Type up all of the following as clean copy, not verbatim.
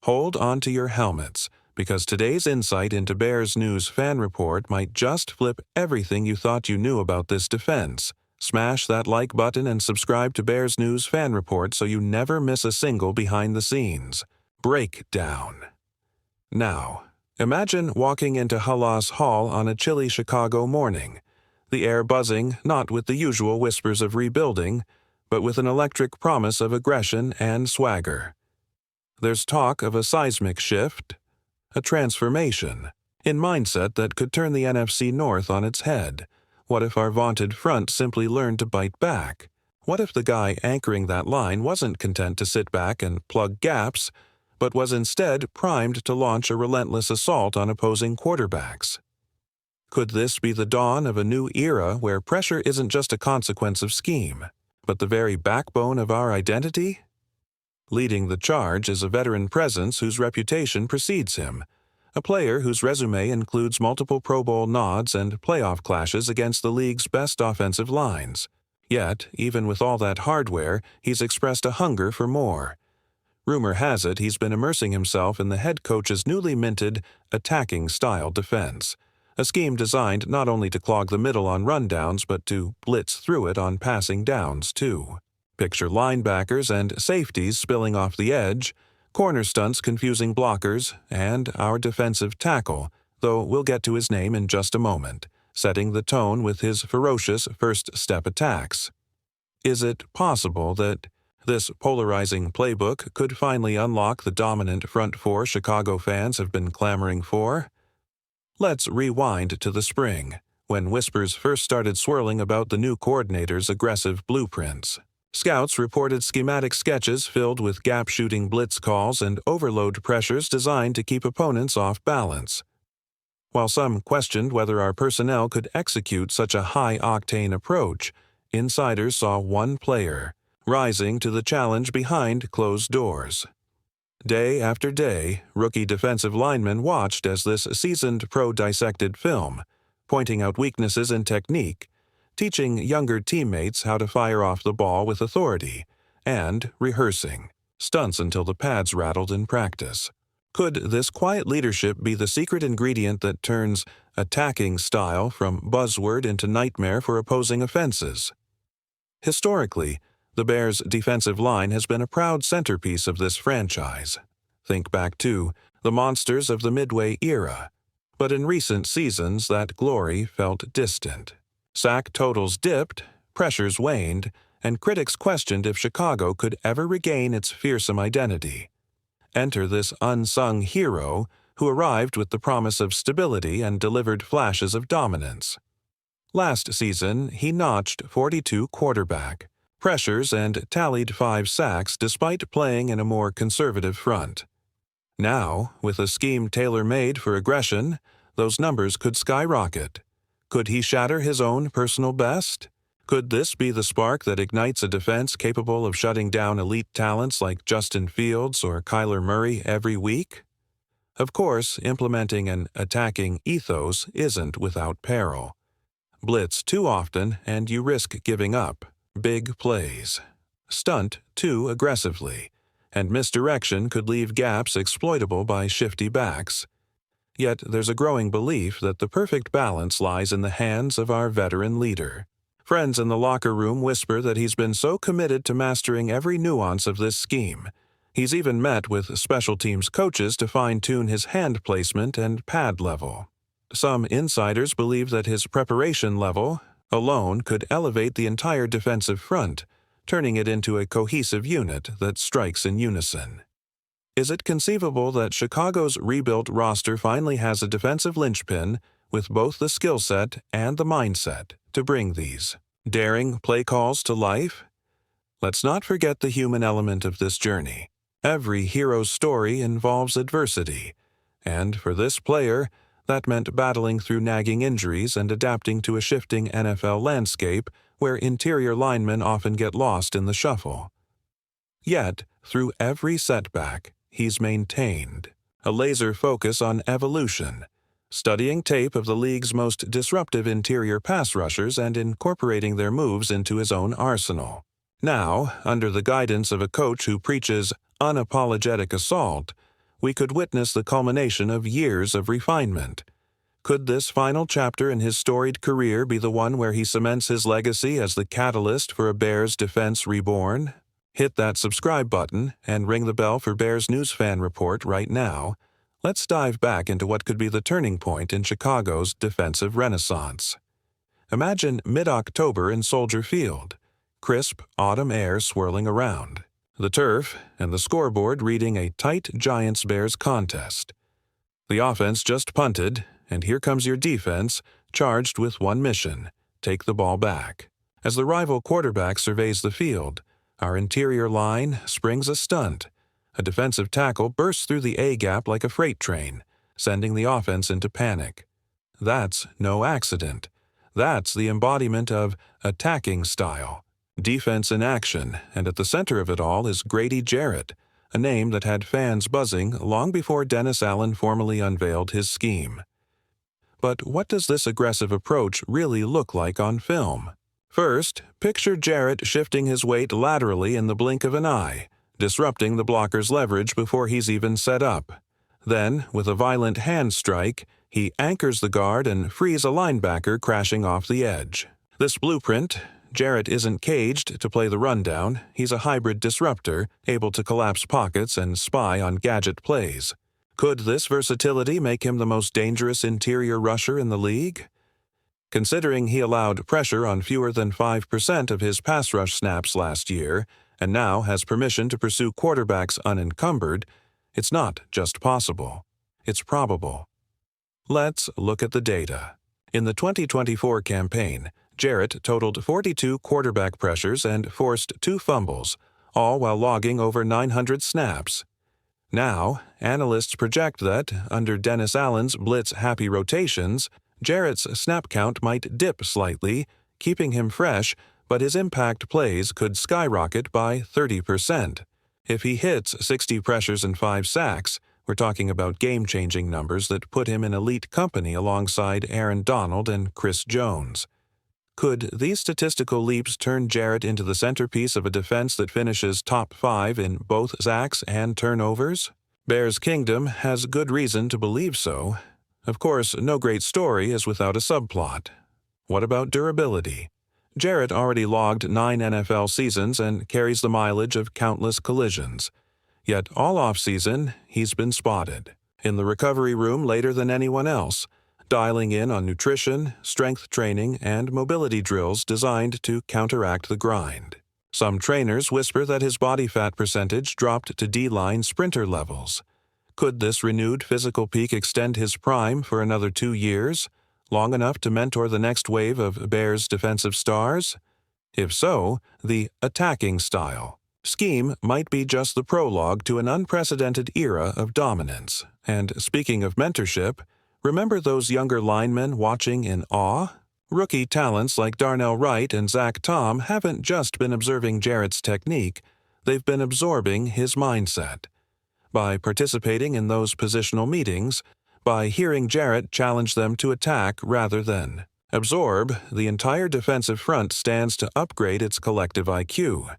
Hold on to your helmets, because today's insight into Bears News Fan Report might just flip everything you thought you knew about this defense. Smash that like button and subscribe to Bears News Fan Report so you never miss a single behind-the-scenes breakdown. Now, imagine walking into Halas Hall on a chilly Chicago morning, the air buzzing not with the usual whispers of rebuilding, but with an electric promise of aggression and swagger. There's talk of a seismic shift, a transformation, in mindset that could turn the NFC North on its head. What if our vaunted front simply learned to bite back? What if the guy anchoring that line wasn't content to sit back and plug gaps, but was instead primed to launch a relentless assault on opposing quarterbacks? Could this be the dawn of a new era where pressure isn't just a consequence of scheme, but the very backbone of our identity? Leading the charge is a veteran presence whose reputation precedes him, a player whose resume includes multiple Pro Bowl nods and playoff clashes against the league's best offensive lines. Yet, even with all that hardware, he's expressed a hunger for more. Rumor has it he's been immersing himself in the head coach's newly minted attacking-style defense, a scheme designed not only to clog the middle on rundowns but to blitz through it on passing downs, too. Picture linebackers and safeties spilling off the edge, corner stunts confusing blockers, and our defensive tackle, though we'll get to his name in just a moment, setting the tone with his ferocious first-step attacks. Is it possible that this polarizing playbook could finally unlock the dominant front four Chicago fans have been clamoring for? Let's rewind to the spring, when whispers first started swirling about the new coordinator's aggressive blueprints. Scouts reported schematic sketches filled with gap-shooting blitz calls and overload pressures designed to keep opponents off balance. While some questioned whether our personnel could execute such a high-octane approach, insiders saw one player rising to the challenge behind closed doors. Day after day, rookie defensive linemen watched as this seasoned pro dissected film, pointing out weaknesses in technique, teaching younger teammates how to fire off the ball with authority, and rehearsing stunts until the pads rattled in practice. Could this quiet leadership be the secret ingredient that turns attacking style from buzzword into nightmare for opposing offenses? Historically, the Bears' defensive line has been a proud centerpiece of this franchise. Think back to the monsters of the Midway era. But in recent seasons, that glory felt distant. Sack totals dipped, pressures waned, and critics questioned if Chicago could ever regain its fearsome identity. Enter this unsung hero who arrived with the promise of stability and delivered flashes of dominance. Last season, he notched 42 quarterback pressures and tallied 5 sacks despite playing in a more conservative front. Now, with a scheme tailor-made for aggression, those numbers could skyrocket. Could he shatter his own personal best? Could this be the spark that ignites a defense capable of shutting down elite talents like Justin Fields or Kyler Murray every week? Of course, implementing an attacking ethos isn't without peril. Blitz too often and you risk giving up big plays. Stunt too aggressively, and misdirection could leave gaps exploitable by shifty backs. Yet there's a growing belief that the perfect balance lies in the hands of our veteran leader. Friends in the locker room whisper that he's been so committed to mastering every nuance of this scheme. He's even met with special teams coaches to fine-tune his hand placement and pad level. Some insiders believe that his preparation level alone could elevate the entire defensive front, turning it into a cohesive unit that strikes in unison. Is it conceivable that Chicago's rebuilt roster finally has a defensive linchpin with both the skill set and the mindset to bring these daring play calls to life? Let's not forget the human element of this journey. Every hero's story involves adversity, and for this player, that meant battling through nagging injuries and adapting to a shifting NFL landscape where interior linemen often get lost in the shuffle. Yet, through every setback, he's maintained a laser focus on evolution, studying tape of the league's most disruptive interior pass rushers and incorporating their moves into his own arsenal. Now, under the guidance of a coach who preaches unapologetic assault, we could witness the culmination of years of refinement. Could this final chapter in his storied career be the one where he cements his legacy as the catalyst for a Bears defense reborn? Hit that subscribe button and ring the bell for Bears News Fan Report right now. Let's dive back into what could be the turning point in Chicago's defensive renaissance. Imagine mid-October in Soldier Field, crisp autumn air swirling around, the turf and the scoreboard reading a tight Giants-Bears contest. The offense just punted, and here comes your defense, charged with one mission: take the ball back. As the rival quarterback surveys the field, our interior line springs a stunt. A defensive tackle bursts through the A-gap like a freight train, sending the offense into panic. That's no accident. That's the embodiment of attacking style, defense in action, and at the center of it all is Grady Jarrett, a name that had fans buzzing long before Dennis Allen formally unveiled his scheme. But what does this aggressive approach really look like on film? First, picture Jarrett shifting his weight laterally in the blink of an eye, disrupting the blocker's leverage before he's even set up. Then, with a violent hand strike, he anchors the guard and frees a linebacker crashing off the edge. This blueprint, Jarrett isn't caged to play the rundown, he's a hybrid disruptor, able to collapse pockets and spy on gadget plays. Could this versatility make him the most dangerous interior rusher in the league? Considering he allowed pressure on fewer than 5% of his pass rush snaps last year, and now has permission to pursue quarterbacks unencumbered, it's not just possible, it's probable. Let's look at the data. In the 2024 campaign, Jarrett totaled 42 quarterback pressures and forced 2 fumbles, all while logging over 900 snaps. Now, analysts project that, under Dennis Allen's blitz-happy rotations, Jarrett's snap count might dip slightly, keeping him fresh, but his impact plays could skyrocket by 30%. If he hits 60 pressures and 5 sacks, we're talking about game-changing numbers that put him in elite company alongside Aaron Donald and Chris Jones. Could these statistical leaps turn Jarrett into the centerpiece of a defense that finishes top 5 in both sacks and turnovers? Bears Kingdom has good reason to believe so. Of course, no great story is without a subplot. What about durability? Jarrett already logged 9 NFL seasons and carries the mileage of countless collisions. Yet all offseason, he's been spotted, in the recovery room later than anyone else, dialing in on nutrition, strength training, and mobility drills designed to counteract the grind. Some trainers whisper that his body fat percentage dropped to D-line sprinter levels. Could this renewed physical peak extend his prime for another 2 years, long enough to mentor the next wave of Bears defensive stars? If so, the attacking style scheme might be just the prologue to an unprecedented era of dominance. And speaking of mentorship, remember those younger linemen watching in awe? Rookie talents like Darnell Wright and Zach Tom haven't just been observing Jarrett's technique, they've been absorbing his mindset. By participating in those positional meetings, by hearing Jarrett challenge them to attack rather than absorb, the entire defensive front stands to upgrade its collective IQ.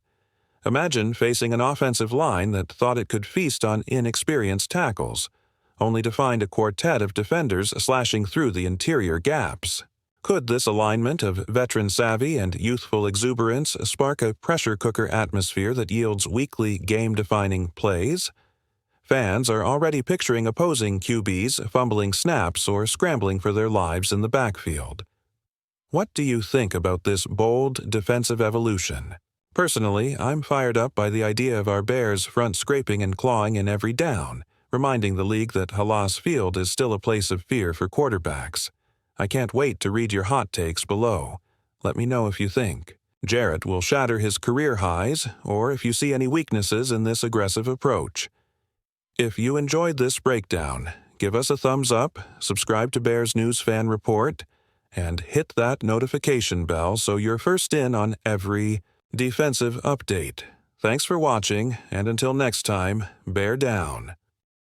Imagine facing an offensive line that thought it could feast on inexperienced tackles, only to find a quartet of defenders slashing through the interior gaps. Could this alignment of veteran savvy and youthful exuberance spark a pressure cooker atmosphere that yields weekly game-defining plays? Fans are already picturing opposing QBs fumbling snaps or scrambling for their lives in the backfield. What do you think about this bold defensive evolution? Personally, I'm fired up by the idea of our Bears front scraping and clawing in every down, reminding the league that Halas Field is still a place of fear for quarterbacks. I can't wait to read your hot takes below. Let me know if you think Jarrett will shatter his career highs, or if you see any weaknesses in this aggressive approach. If you enjoyed this breakdown, give us a thumbs up, subscribe to Bears News Fan Report, and hit that notification bell so you're first in on every defensive update. Thanks for watching, and until next time, bear down.